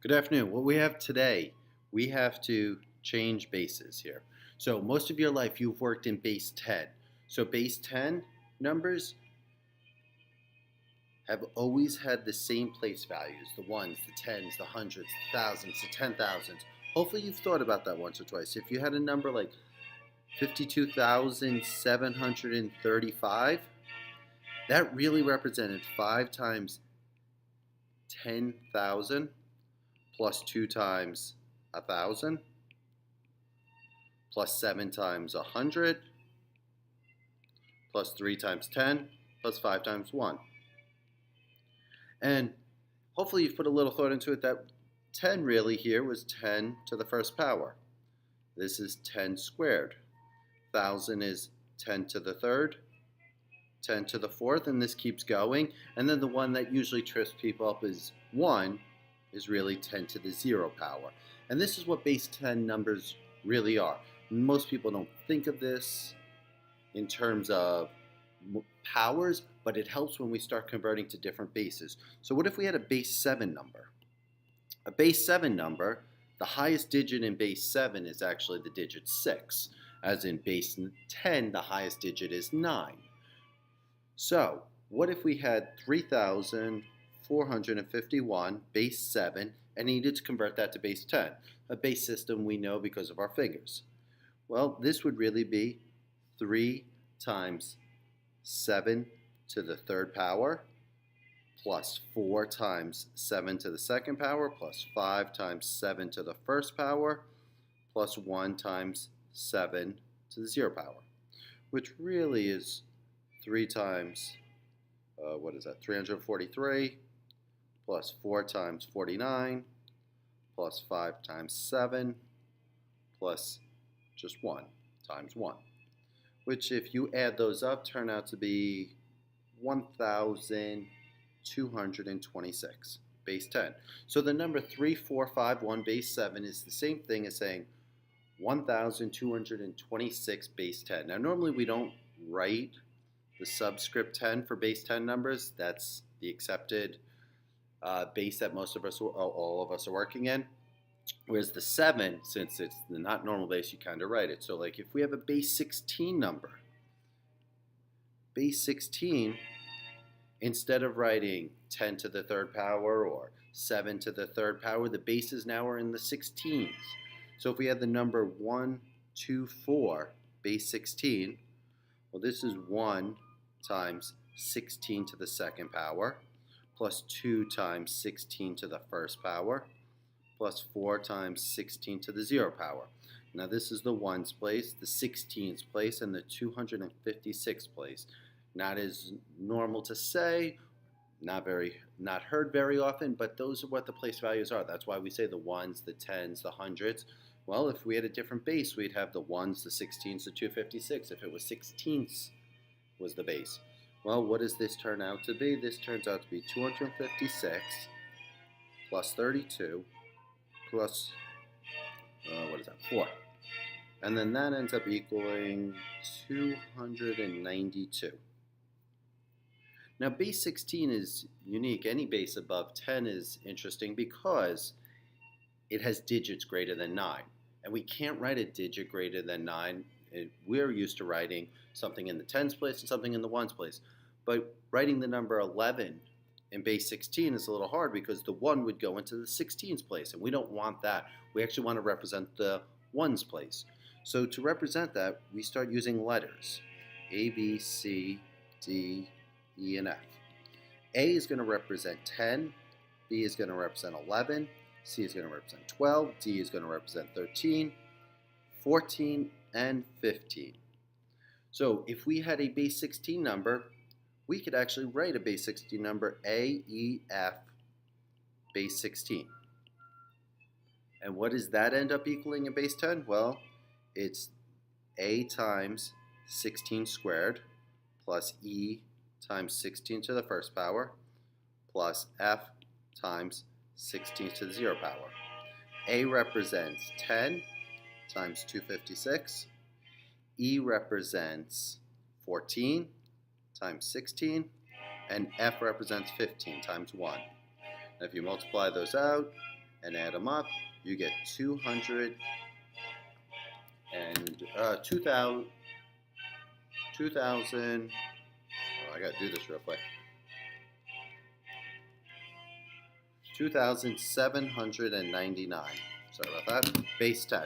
Good afternoon. What we have today, we have to change bases here. So most of your life you've worked in base 10. So base 10 numbers have always had the same place values, the ones, the tens, the hundreds, the thousands, the 10,000s. Hopefully you've thought about that once or twice. If you had a number like 52,735, that really represented 5 times 10,000 plus 2 times 1,000 plus 7 times 100 plus 3 times 10 plus 5 times 1. And hopefully you've put a little thought into it that 10 really here was 10 to the first power. This is 10 squared. 1,000 is 10 to the third, 10 to the fourth, and this keeps going. And then the one that usually trips people up is 1 is really 10 to the 0 power. And this is what base 10 numbers really are. Most people don't think of this in terms of powers, but it helps when we start converting to different bases. So what if we had a base 7 number? A base 7 number, the highest digit in base 7 is actually the digit 6. As in base 10, the highest digit is 9. So what if we had 3,451 base 7 and needed to convert that to base 10? A base system we know because of our fingers. Well, this would really be 3 times 7 to the third power plus 4 times 7 to the second power plus 5 times 7 to the first power plus 1 times 7 to the 0 power, which really is 3 times, 343 plus 4 times 49 plus 5 times 7 plus just 1 times 1, which if you add those up turn out to be 1,226, base 10. So the number 3451 base 7 is the same thing as saying 1,226 base 10. Now normally we don't write the subscript 10 for base 10 numbers. That's the accepted base that most of us, or all of us, are working in. Whereas the 7, since it's the not normal base, you kind of write it. So like if we have a base 16 number, base 16, instead of writing 10 to the third power or 7 to the third power, the bases now are in the 16s. So if we had the number 1, 2, 4, base 16, well this is 1 times 16 to the second power plus 2 times 16 to the first power plus 4 times 16 to the 0 power. Now this is the ones place, the 16s place, and the 256 place. Not as normal to say, not heard very often, but those are what the place values are. That's why we say the ones, the tens, the hundreds. Well, if we had a different base, we'd have the ones, the 16s, the 256. If it was 16ths was the base. Well, what does this turn out to be? This turns out to be 256 plus 32 plus, 4. And then that ends up equaling 292. Now base 16 is unique. Any base above 10 is interesting because it has digits greater than 9. And we can't write a digit greater than 9. We're used to writing something in the tens place and something in the ones place. But writing the number 11 in base 16 is a little hard because the 1 would go into the 16s place, and we don't want that. We actually want to represent the ones place. So to represent that, we start using letters. A, B, C, D, E, and F. A is going to represent 10, B is going to represent 11, C is going to represent 12, D is going to represent 13, 14, and 15. So if we had a base 16 number, we could actually write a base 16 number A, E, F, base 16. And what does that end up equaling in base 10? Well, it's A times 16 squared plus E times 16 to the first power plus F times 16 to the 0 power. A represents 10 times 256. E represents 14 times 16. And F represents 15 times 1. And if you multiply those out, and add them up, you get 200 and 2,000. Oh, I got to do this real quick. 2,799. Sorry about that. Base 10.